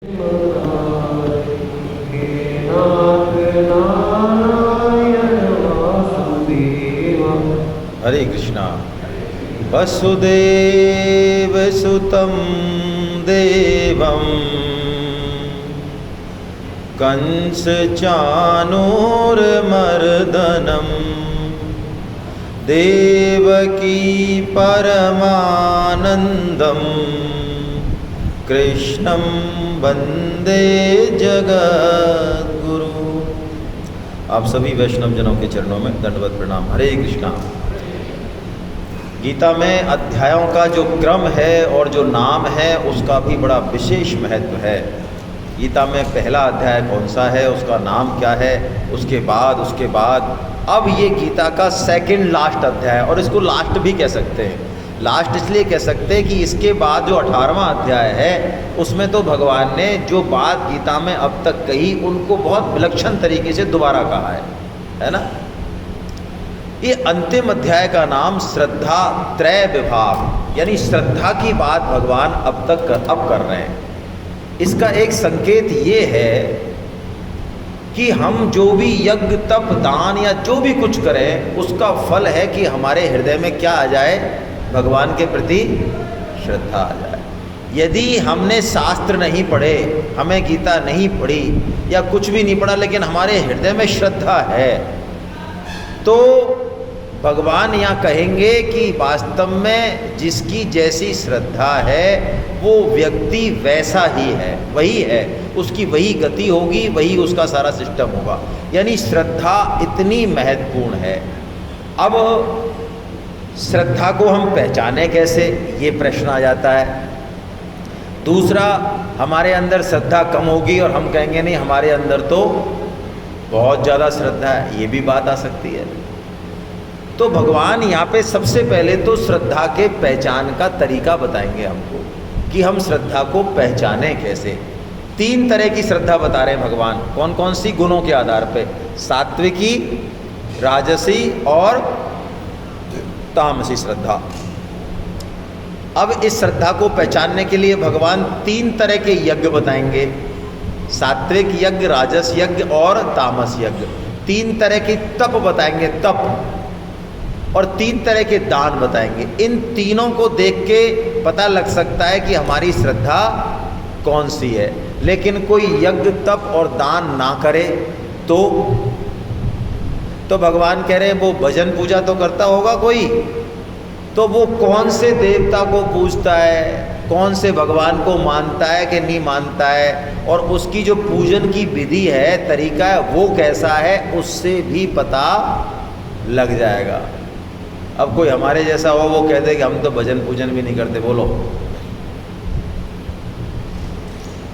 हरे कृष्णा। वसुदेव सुतं देवं कंस चाणूरमर्दनं देवकी परमानंदं कृष्णं वंदे जगद्गुरु। आप सभी वैष्णव जनों के चरणों में दंडवत प्रणाम। हरे कृष्णा। गीता में अध्यायों का जो क्रम है और जो नाम है उसका भी बड़ा विशेष महत्व है। गीता में पहला अध्याय कौन सा है, उसका नाम क्या है, उसके बाद अब ये गीता का सेकंड लास्ट अध्याय, और इसको लास्ट भी कह सकते हैं। लास्ट इसलिए कह सकते हैं कि इसके बाद जो 18वां अध्याय है उसमें तो भगवान ने जो बात गीता में अब तक कही उनको बहुत विलक्षण तरीके से दोबारा कहा है ना। ये अंतिम अध्याय का नाम श्रद्धा त्रय विभाग, यानी श्रद्धा की बात भगवान अब कर रहे हैं। इसका एक संकेत ये है कि हम जो भी यज्ञ तप दान या जो भी कुछ करें उसका फल है कि हमारे हृदय में क्या आ जाए, भगवान के प्रति श्रद्धा आ जाए। यदि हमने शास्त्र नहीं पढ़े, हमें गीता नहीं पढ़ी या कुछ भी नहीं पढ़ा, लेकिन हमारे हृदय में श्रद्धा है, तो भगवान यहाँ कहेंगे कि वास्तव में जिसकी जैसी श्रद्धा है वो व्यक्ति वैसा ही है, वही है, उसकी वही गति होगी, वही उसका सारा सिस्टम होगा। यानी श्रद्धा इतनी महत्वपूर्ण है। अब श्रद्धा को हम पहचाने कैसे, ये प्रश्न आ जाता है। दूसरा, हमारे अंदर श्रद्धा कम होगी और हम कहेंगे नहीं हमारे अंदर तो बहुत ज़्यादा श्रद्धा है, ये भी बात आ सकती है। तो भगवान यहाँ पे सबसे पहले तो श्रद्धा के पहचान का तरीका बताएंगे हमको कि हम श्रद्धा को पहचाने कैसे। 3 तरह की श्रद्धा बता रहे हैं भगवान। कौन कौन सी? गुणों के आधार पे, सात्विकी, राजसी और तामसी श्रद्धा। अब इस श्रद्धा को पहचानने के लिए भगवान 3 तरह के यज्ञ बताएंगे, सात्विक यज्ञ, राजस यज्ञ और तामस यज्ञ। 3 तरह की तप बताएंगे, तप, और 3 तरह के दान बताएंगे। इन तीनों को देख के पता लग सकता है कि हमारी श्रद्धा कौन सी है। लेकिन कोई यज्ञ तप और दान ना करे तो भगवान कह रहे हैं वो भजन पूजा तो करता होगा कोई, तो वो कौन से देवता को पूजता है, कौन से भगवान को मानता है कि नहीं मानता है, और उसकी जो पूजन की विधि है, तरीका है, वो कैसा है, उससे भी पता लग जाएगा। अब कोई हमारे जैसा हो वो कहते कि हम तो भजन पूजन भी नहीं करते, बोलो,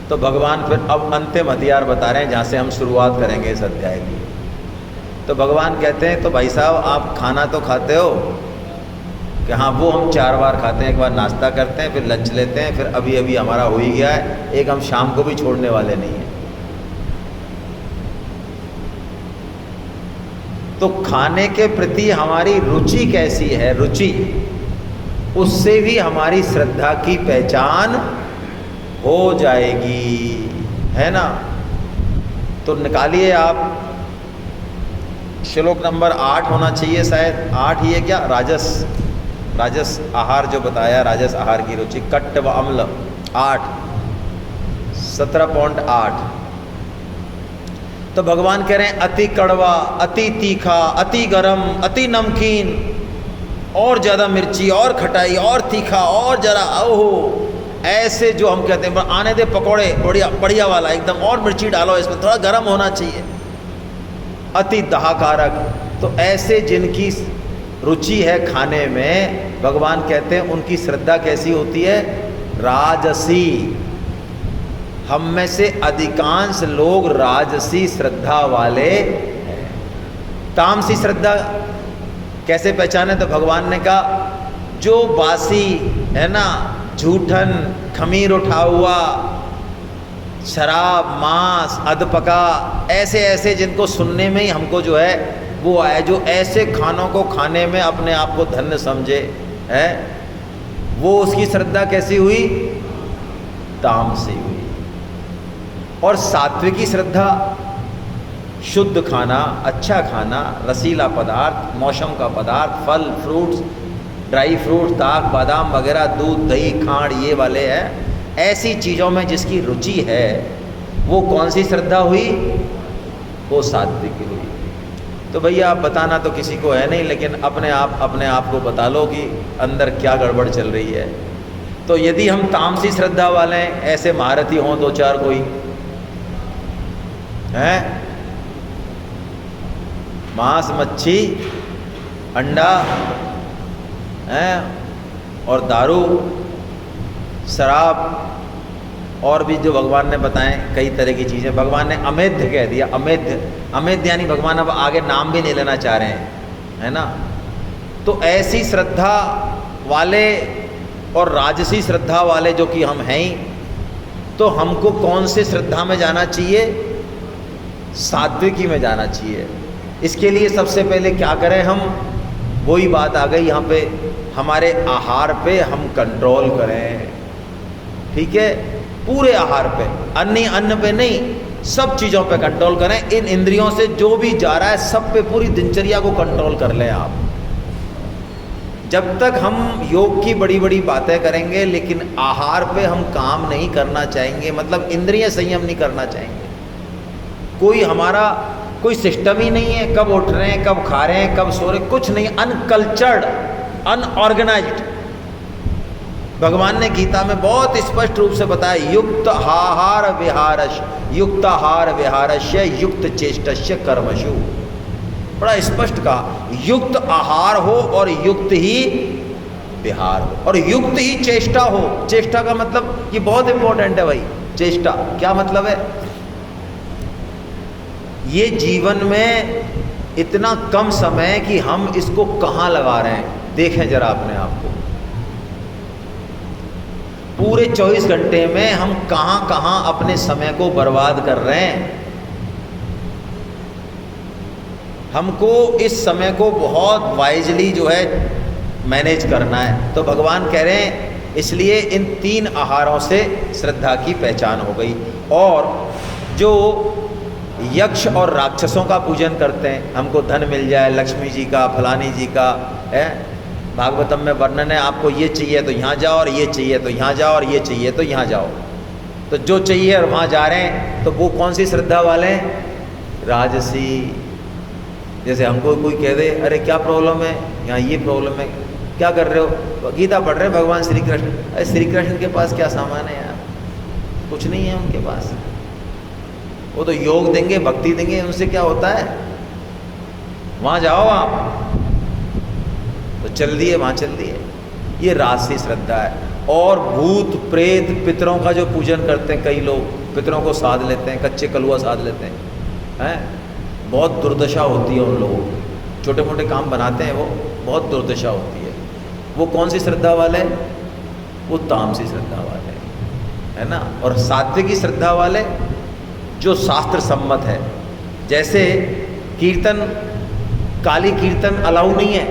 तो भगवान फिर अब अंतिम हथियार बता रहे हैं जहाँ से हम शुरुआत करेंगे इस अध्याय की। तो भगवान कहते हैं तो भाई साहब आप खाना तो खाते हो कि हाँ, वो हम 4 बार खाते हैं। एक बार नाश्ता करते हैं, फिर लंच लेते हैं, फिर अभी अभी हमारा हो ही गया है, एक हम शाम को भी छोड़ने वाले नहीं हैं। तो खाने के प्रति हमारी रुचि कैसी है, रुचि, उससे भी हमारी श्रद्धा की पहचान हो जाएगी, है ना। तो निकालिए आप, श्लोक नंबर 8 होना चाहिए, शायद 8 ही है क्या, राजस आहार जो बताया, राजस आहार की रुचि, कट्ट व अम्ल 8, 17.8। तो भगवान कह रहे हैं अति कड़वा, अति तीखा, अति गरम, अति नमकीन, और ज़्यादा मिर्ची, और खटाई, और तीखा, और जरा ओहो, ऐसे जो हम कहते हैं आने दे पकौड़े, बढ़िया बढ़िया वाला एकदम, और मिर्ची डालो इसमें, थोड़ा गरम होना चाहिए, अति दहाकारक। तो ऐसे जिनकी रुचि है खाने में, भगवान कहते हैं उनकी श्रद्धा कैसी होती है, राजसी। हम में से अधिकांश लोग राजसी श्रद्धा वाले हैं। तामसी श्रद्धा कैसे पहचाने, तो भगवान ने कहा जो बासी है ना, झूठन, खमीर उठा हुआ, शराब, मांस, अधपका, ऐसे ऐसे जिनको सुनने में ही हमको जो है वो आए, जो ऐसे खानों को खाने में अपने आप को धन्य समझे है, वो उसकी श्रद्धा कैसी हुई, तामसी हुई। और सात्विकी श्रद्धा शुद्ध खाना, अच्छा खाना, रसीला पदार्थ, मौसम का पदार्थ, फल फ्रूट्स, ड्राई फ्रूट, ताक बादाम वगैरह, दूध दही खांड ये वाले हैं। ऐसी चीज़ों में जिसकी रुचि है वो कौन सी श्रद्धा हुई? वो सात्विकी हुई। तो भैया आप बताना तो किसी को है नहीं, लेकिन अपने आप को बता लो कि अंदर क्या गड़बड़ चल रही है। तो यदि हम तामसी श्रद्धा वाले ऐसे महारथी हों दो चार कोई हैं, मांस मच्छी अंडा हैं और दारू शराब और भी जो भगवान ने बताएं कई तरह की चीज़ें, भगवान ने अमेध्य कह दिया। अमेध्य यानी भगवान अब आगे नाम भी नहीं लेना चाह रहे हैं, है ना। तो ऐसी श्रद्धा वाले और राजसी श्रद्धा वाले जो कि हम हैं ही, तो हमको कौन से श्रद्धा में जाना चाहिए? सात्विकी में जाना चाहिए। इसके लिए सबसे पहले क्या करें हम? वही बात आ गई यहाँ पे, हमारे आहार पे हम कंट्रोल करें, ठीक है। पूरे आहार पे, अन्न पे नहीं, सब चीज़ों पे कंट्रोल करें। इन इंद्रियों से जो भी जा रहा है सब पे पूरी दिनचर्या को कंट्रोल कर लें आप। जब तक हम योग की बड़ी बड़ी बातें करेंगे लेकिन आहार पे हम काम नहीं करना चाहेंगे, मतलब इंद्रिय संयम नहीं करना चाहेंगे, कोई हमारा कोई सिस्टम ही नहीं है, कब उठ रहे हैं, कब खा रहे हैं, कब सो रहे हैं, कुछ नहीं, अनकल्चर्ड, अनऑर्गेनाइज्ड। भगवान ने गीता में बहुत स्पष्ट रूप से बताया, युक्त आहार विहारस्य युक्त चेष्टस्य कर्मशु। बड़ा स्पष्ट कहा, युक्त आहार हो और युक्त ही विहार हो और युक्त ही चेष्टा हो। चेष्टा का मतलब ये बहुत इंपॉर्टेंट है भाई। चेष्टा क्या मतलब है? ये जीवन में इतना कम समय कि हम इसको कहाँ लगा रहे हैं, देखें जरा अपने आप को। पूरे 24 घंटे में हम कहाँ कहाँ अपने समय को बर्बाद कर रहे हैं। हमको इस समय को बहुत वाइजली जो है मैनेज करना है। तो भगवान कह रहे हैं इसलिए इन 3 आहारों से श्रद्धा की पहचान हो गई। और जो यक्ष और राक्षसों का पूजन करते हैं, हमको धन मिल जाए, लक्ष्मी जी का, फलानी जी का है, भागवतम में वर्णन है, आपको ये चाहिए तो यहाँ जाओ और ये चाहिए तो यहाँ जाओ और ये चाहिए तो यहाँ जाओ। तो जो चाहिए और वहाँ जा रहे हैं, तो वो कौन सी श्रद्धा वाले हैं? राजसी। जैसे हमको कोई कह दे अरे क्या प्रॉब्लम है, यहाँ ये प्रॉब्लम है, क्या कर रहे हो? गीता पढ़ रहे हैं भगवान श्री कृष्ण। अरे श्री कृष्ण के पास क्या सामान है यार? कुछ नहीं है उनके पास। वो तो योग देंगे, भक्ति देंगे, उनसे क्या होता है? वहाँ जाओ आप, तो चल दिए, वहाँ चल दिए। ये राजसी श्रद्धा है। और भूत प्रेत पितरों का जो पूजन करते हैं कई लोग, पितरों को साध लेते हैं, कच्चे कलुआ साध लेते हैं, बहुत दुर्दशा होती है उन लोगों की। छोटे मोटे काम बनाते हैं वो, बहुत दुर्दशा होती है। वो कौन सी श्रद्धा वाले? वो तामसी श्रद्धा वाले, है ना। और सात्विकी श्रद्धा वाले जो शास्त्र सम्मत है, जैसे कीर्तन, काली कीर्तन अलाउ नहीं है।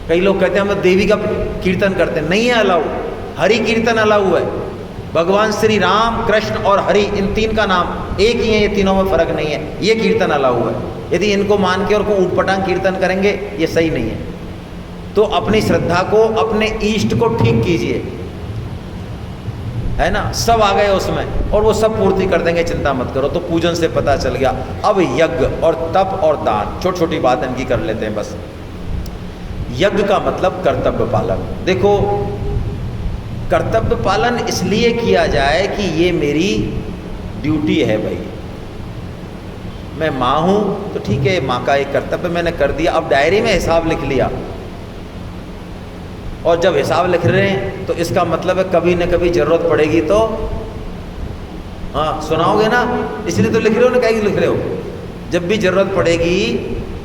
कई लोग कहते हैं हम देवी का कीर्तन करते हैं, नहीं है अलाउ। हरि कीर्तन अलाउ है। भगवान श्री राम, कृष्ण और हरि, इन 3 का नाम एक ही है, ये तीनों में फर्क नहीं है। ये कीर्तन अलाउ है। यदि इनको मान के और को ऊटपटांग कीर्तन करेंगे, ये सही नहीं है। तो अपनी श्रद्धा को, अपने ईष्ट को ठीक कीजिए, है ना। सब आ गए उसमें और वो सब पूर्ति कर देंगे, चिंता मत करो। तो पूजन से पता चल गया। अब यज्ञ और तप और दान, छोटी छोटी बात इनकी कर लेते हैं बस। यज्ञ का मतलब कर्तव्य पालन। देखो, कर्तव्य पालन इसलिए किया जाए कि ये मेरी ड्यूटी है भाई। मैं माँ हूँ तो ठीक है, माँ का एक कर्तव्य मैंने कर दिया। अब डायरी में हिसाब लिख लिया, और जब हिसाब लिख रहे हैं तो इसका मतलब है कभी न कभी ज़रूरत पड़ेगी तो हाँ सुनाओगे ना, इसलिए तो लिख रहे हो ना, क्या लिख रहे हो? जब भी ज़रूरत पड़ेगी,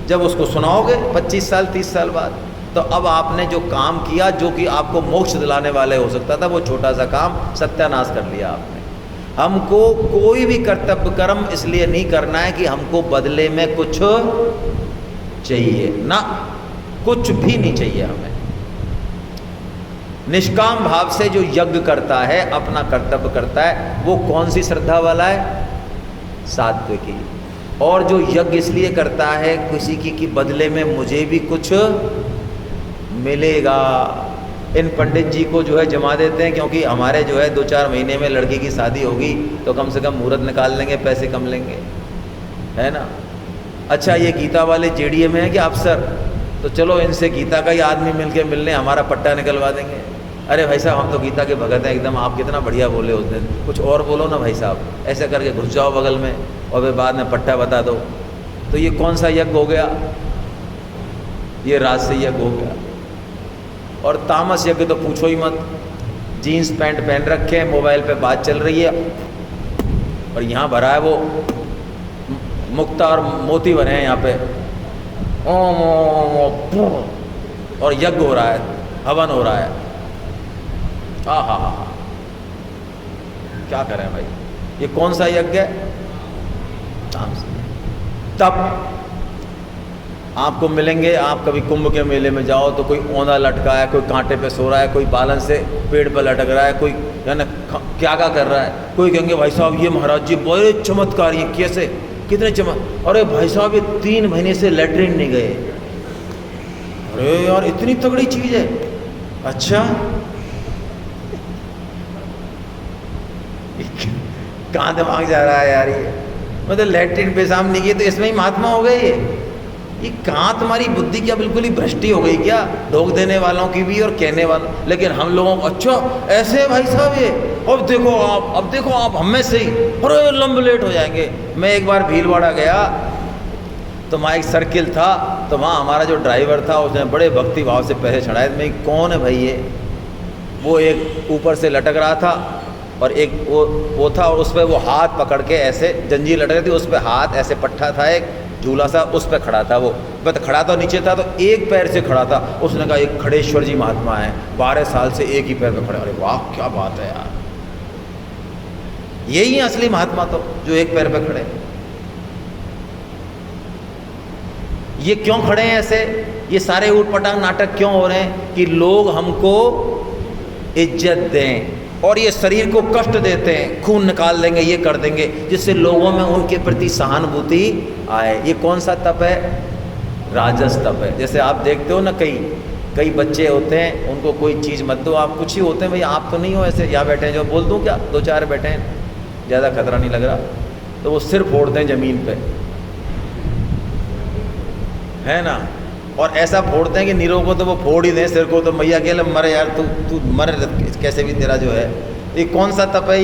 जब उसको सुनाओगे 25 साल 30 साल बाद। तो अब आपने जो काम किया, जो कि आपको मोक्ष दिलाने वाले हो सकता था, वो छोटा सा काम सत्यानाश कर लिया आपने। हमको कोई भी कर्तव्य कर्म इसलिए नहीं करना है कि हमको बदले में कुछ चाहिए ना, कुछ भी नहीं चाहिए हमें। निष्काम भाव से जो यज्ञ करता है, अपना कर्तव्य करता है, वो कौन सी श्रद्धा वाला है? सात्विकी। और जो यज्ञ इसलिए करता है किसी की कि बदले में मुझे भी कुछ मिलेगा। इन पंडित जी को जो है जमा देते हैं, क्योंकि हमारे जो है 2-4 महीने में लड़की की शादी होगी तो कम से कम मुहूर्त निकाल लेंगे, पैसे कम लेंगे, है ना। अच्छा, ये गीता वाले जेडीए में है कि अफसर, तो चलो इनसे गीता का ही आदमी मिलके मिलने, हमारा पट्टा निकलवा देंगे। अरे भाई साहब, हम तो गीता के भगत हैं एकदम, आप कितना बढ़िया बोले उस दिन, कुछ और बोलो ना भाई साहब, ऐसे करके घुस जाओ बगल में और फिर बाद में पट्टा बता दो। तो ये कौन सा यज्ञ हो गया? ये राजसी यज्ञ हो गया। और तामस यज्ञ तो पूछो ही मत। जीन्स पैंट पहन रखे हैं, मोबाइल पे बात चल रही है और यहाँ भरा है वो मुक्ता और मोती बने हैं यहाँ पे, और यज्ञ हो रहा है, हवन हो रहा है। हा, क्या करें भाई, ये कौन सा यज्ञ है? तब आपको मिलेंगे, आप कभी कुंभ के मेले में जाओ तो कोई औंधा लटका है, कोई कांटे पे सो रहा है, कोई बालन से पेड़ पर लटक रहा है, कोई है ना क्या कर रहा है। कोई कहेंगे भाई साहब ये महाराज जी बड़े चमत्कारी हैं, कैसे, कितने चमक, अरे भाई साहब ये 3 महीने से लेटरिन नहीं गए। अरे यार इतनी तगड़ी चीज़ है। अच्छा कहाँ दिमाग जा रहा है यार, ये मतलब लेटरिन पेशाब नहीं किए तो इसमें ही महात्मा हो गए। ये कहाँ तुम्हारी बुद्धि क्या बिल्कुल ही भ्रष्टी हो गई क्या, ढोक देने वालों की भी और कहने वालों। लेकिन हम लोगों को अच्छा ऐसे भाई साहब ये, अब देखो आप हमें से ही, अरे लंबे लेट हो जाएंगे। मैं एक बार भीलवाड़ा गया तो वहाँ एक सर्किल था, तो वहाँ हमारा जो ड्राइवर था उसने बड़े भक्ति भाव से पैसे चढ़ाए। मैं कौन है भाई ये? वो एक ऊपर से लटक रहा था और एक वो था, और उस पर वो हाथ पकड़ के ऐसे जंजीर लटक रही थी, उस पर हाथ ऐसे पट्टा था, एक झूला सा, उस पर खड़ा था। वो मैं तो खड़ा था नीचे था, तो एक पैर से खड़ा था। उसने कहा एक खड़ेश्वर जी महात्मा है, 12 साल से एक ही पैर पे खड़े। अरे वाह क्या बात है यार, यही है असली महात्मा तो, जो एक पैर पे खड़े। ये क्यों खड़े हैं ऐसे? ये सारे ऊटपटांग नाटक क्यों हो रहे हैं? कि लोग हमको इज्जत दें और ये शरीर को कष्ट देते हैं, खून निकाल देंगे, ये कर देंगे, जिससे लोगों में उनके प्रति सहानुभूति आए। ये कौन सा तप है? राजस तप है। जैसे आप देखते हो ना, कई बच्चे होते हैं, उनको कोई चीज़ मत दो, आप कुछ ही होते हैं, भाई आप तो नहीं हो ऐसे, यहाँ बैठे हैं, जो बोल दूँ क्या, 2-4 बैठे हैं, ज़्यादा खतरा नहीं लग रहा, तो वो सिर फोड़ते हैं ज़मीन पे, है ना। और ऐसा फोड़ते हैं कि नीरों को तो वो फोड़ ही दें, सिर को तो मैया अकेले मरे यार, तू मर कैसे भी, तेरा जो है। ये कौन सा तप है?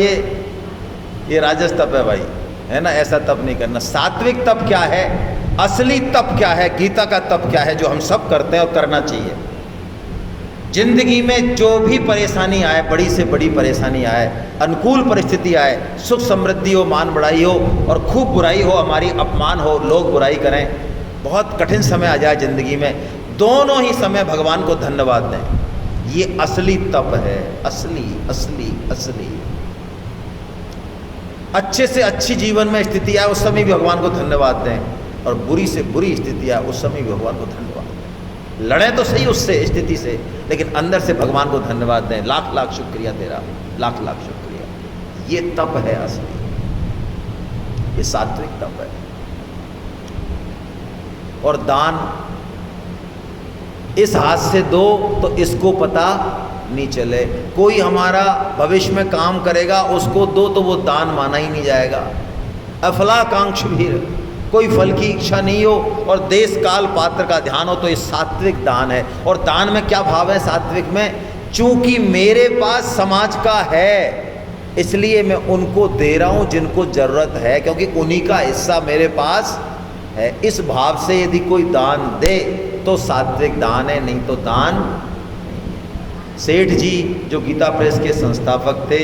ये राजस तप है भाई, है ना। ऐसा तप नहीं करना। सात्विक तप क्या है? असली तप क्या है? गीता का तप क्या है, जो हम सब करते हैं और करना चाहिए। जिंदगी में जो भी परेशानी आए, बड़ी से बड़ी परेशानी आए, अनुकूल परिस्थिति आए, सुख समृद्धि हो, मान बढ़ाई हो, और खूब बुराई हो, हमारी अपमान हो, लोग बुराई करें, बहुत कठिन समय आ जाए ज़िंदगी में, दोनों ही समय भगवान को धन्यवाद दें। ये असली तप है, असली असली असली। अच्छे से अच्छी जीवन में स्थिति आए उस समय भी भगवान को धन्यवाद दें, और बुरी से बुरी स्थिति आए उस समय भी भगवान को धन्यवाद दें। लड़ें तो सही उससे, स्थिति से, लेकिन अंदर से भगवान को धन्यवाद दें। लाख लाख शुक्रिया तेरा, लाख लाख शुक्रिया। ये तप है असली, ये सात्विक तप है। और दान इस हाथ से दो तो इसको पता नहीं चले। कोई हमारा भविष्य में काम करेगा, उसको दो तो वो दान माना ही नहीं जाएगा। अफलाकांक्ष भी, कोई फल की इच्छा नहीं हो और देश काल पात्र का ध्यान हो, तो ये सात्विक दान है। और दान में क्या भाव है सात्विक में? चूंकि मेरे पास समाज का है, इसलिए मैं उनको दे रहा हूँ जिनको ज़रूरत है, क्योंकि उन्हीं का हिस्सा मेरे पास है। इस भाव से यदि कोई दान दे तो सात्विक दान है, नहीं तो दान। सेठ जी जो गीता प्रेस के संस्थापक थे,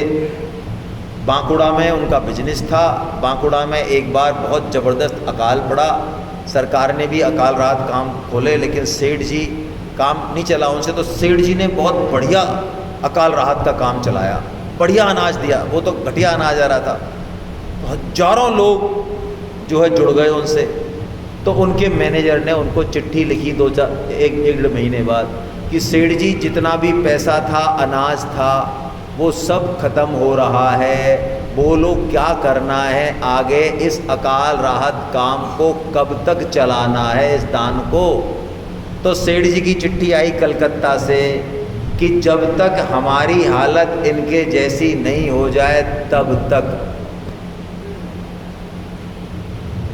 बांकुड़ा में उनका बिजनेस था। बांकुड़ा में एक बार बहुत ज़बरदस्त अकाल पड़ा, सरकार ने भी अकाल राहत काम खोले, लेकिन सेठ जी काम नहीं चला उनसे, तो सेठ जी ने बहुत बढ़िया अकाल राहत का काम चलाया, बढ़िया अनाज दिया। वो तो घटिया अनाज आ रहा था, हजारों लोग जो है जुड़ गए उनसे। तो उनके मैनेजर ने उनको चिट्ठी लिखी 1-1.5 महीने बाद कि सेठ जी जितना भी पैसा था, अनाज था, वो सब खत्म हो रहा है, बोलो क्या करना है आगे, इस अकाल राहत काम को कब तक चलाना है इस दान को। तो सेठ जी की चिट्ठी आई कलकत्ता से कि जब तक हमारी हालत इनके जैसी नहीं हो जाए तब तक।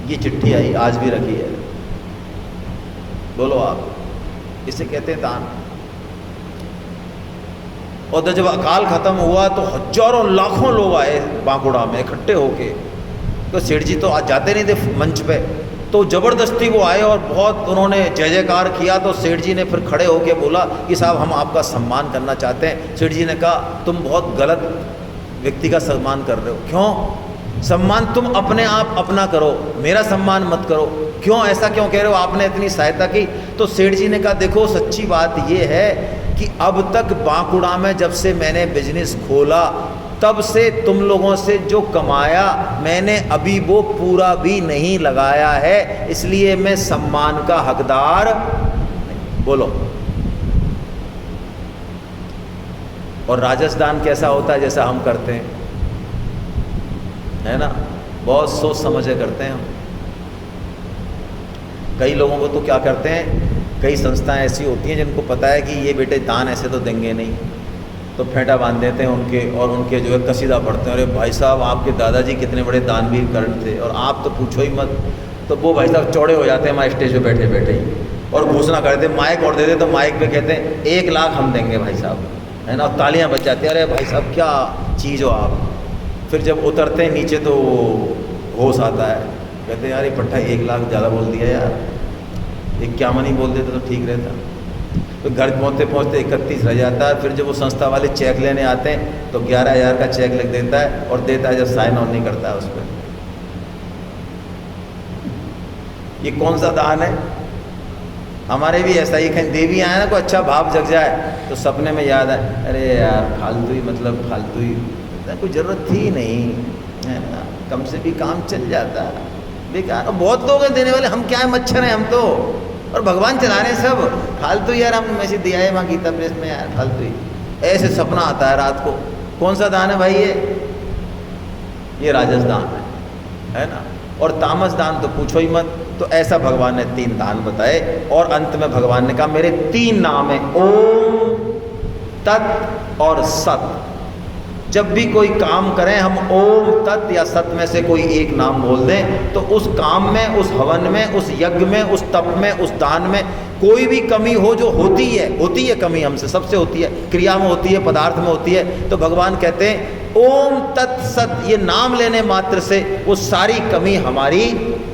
ये चिट्ठी आई, आज भी रखी है। बोलो आप, इसे कहते हैं दान। और जब अकाल खत्म हुआ तो हजारों लाखों लोग आए बांकुड़ा में इकट्ठे होके। तो सेठ जी तो आज जाते नहीं थे मंच पे, तो ज़बरदस्ती वो आए और बहुत उन्होंने जय जयकार किया। तो सेठ जी ने फिर खड़े होके बोला कि साहब हम आपका सम्मान करना चाहते हैं। सेठ जी ने कहा तुम बहुत गलत व्यक्ति का सम्मान कर रहे हो। क्यों? सम्मान तुम अपने आप अपना करो, मेरा सम्मान मत करो। क्यों, ऐसा क्यों कह रहे हो, आपने इतनी सहायता की। तो सेठ जी ने कहा देखो सच्ची बात ये है कि अब तक बांकुड़ा में जब से मैंने बिजनेस खोला तब से तुम लोगों से जो कमाया मैंने अभी वो पूरा भी नहीं लगाया है, इसलिए मैं सम्मान का हकदार नहीं। बोलो। और राजस्थान कैसा होता है जैसा हम करते हैं, है ना, बहुत सोच समझ के करते हैं हम। कई लोगों को तो क्या करते हैं, कई संस्थाएं ऐसी होती हैं जिनको पता है कि ये बेटे दान ऐसे तो देंगे नहीं, तो फेंटा बांध देते हैं उनके, और उनके जो है कसीदा पढ़ते हैं, अरे भाई साहब आपके दादाजी कितने बड़े दानवीर कर्ण थे और आप तो पूछो ही मत। तो वो भाई साहब चौड़े हो जाते हैं हमारे स्टेज पे बैठे बैठे ही, और घोषणा करते, माइक और देते तो माइक पे कहते हैं 1 लाख हम देंगे भाई साहब, है ना, और तालियां बज जाती हैं, अरे भाई साहब क्या चीज़ हो आप। फिर जब उतरते हैं नीचे तो होश आता है, कहते हैं यार ये पट्टा 1 लाख ज़्यादा बोल दिया यार, 51 ही बोल देते तो ठीक रहता। तो घर पहुँचते पहुँचते 31 रह जाता है। फिर जब वो संस्था वाले चेक लेने आते हैं तो 11,000 का चेक लिख देता है और देता है जब साइन ऑन नहीं करता है उस पर। ये कौन सा दान है? हमारे भी ऐसा ही, कहीं देवी आए ना कोई अच्छा भाव जग जाए तो सपने में याद आए, अरे यार फालतू ही, मतलब फालतू ही, कोई ज़रूरत थी नहीं, है ना, कम से भी काम चल जाता, बेकार। और बहुत लोग हैं देने वाले, हम क्या है, मच्छर हैं हम तो, और भगवान चला रहे हैं सब, फालतू यार हम मैसेज दिया है वहाँ गीता प्रेस में यार, फालतू ही। ऐसे सपना आता है रात को। कौन सा दान है भाई ये राजस दान है ना। और तामस दान तो पूछो ही मत। तो ऐसा भगवान ने 3 दान बताए, और अंत में भगवान ने कहा मेरे 3 नाम है, ओम, तत् और सत। जब भी कोई काम करें हम ओम, तत् या सत में से कोई एक नाम बोल दें, तो उस काम में, उस हवन में, उस यज्ञ में, उस तप में, उस दान में कोई भी कमी हो, जो होती है कमी, हमसे सबसे होती है, क्रिया में होती है, पदार्थ में होती है, तो भगवान कहते हैं ओम तत् सत, ये नाम लेने मात्र से वो सारी कमी हमारी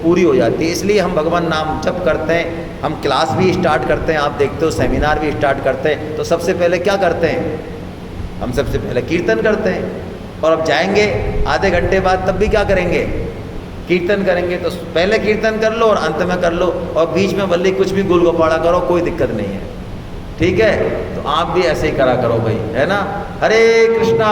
पूरी हो जाती है। इसलिए हम भगवान नाम जप करते हैं, हम क्लास भी स्टार्ट करते हैं, आप देखते हो सेमिनार भी स्टार्ट करते हैं, तो सबसे पहले क्या करते हैं, हम सबसे पहले कीर्तन करते हैं। और अब जाएंगे आधे घंटे बाद, तब भी क्या करेंगे, कीर्तन करेंगे। तो पहले कीर्तन कर लो और अंत में कर लो, और बीच में बल्ली कुछ भी गुल गोपाड़ा करो, कोई दिक्कत नहीं है, ठीक है। तो आप भी ऐसे ही करा करो भाई, है ना। हरे कृष्णा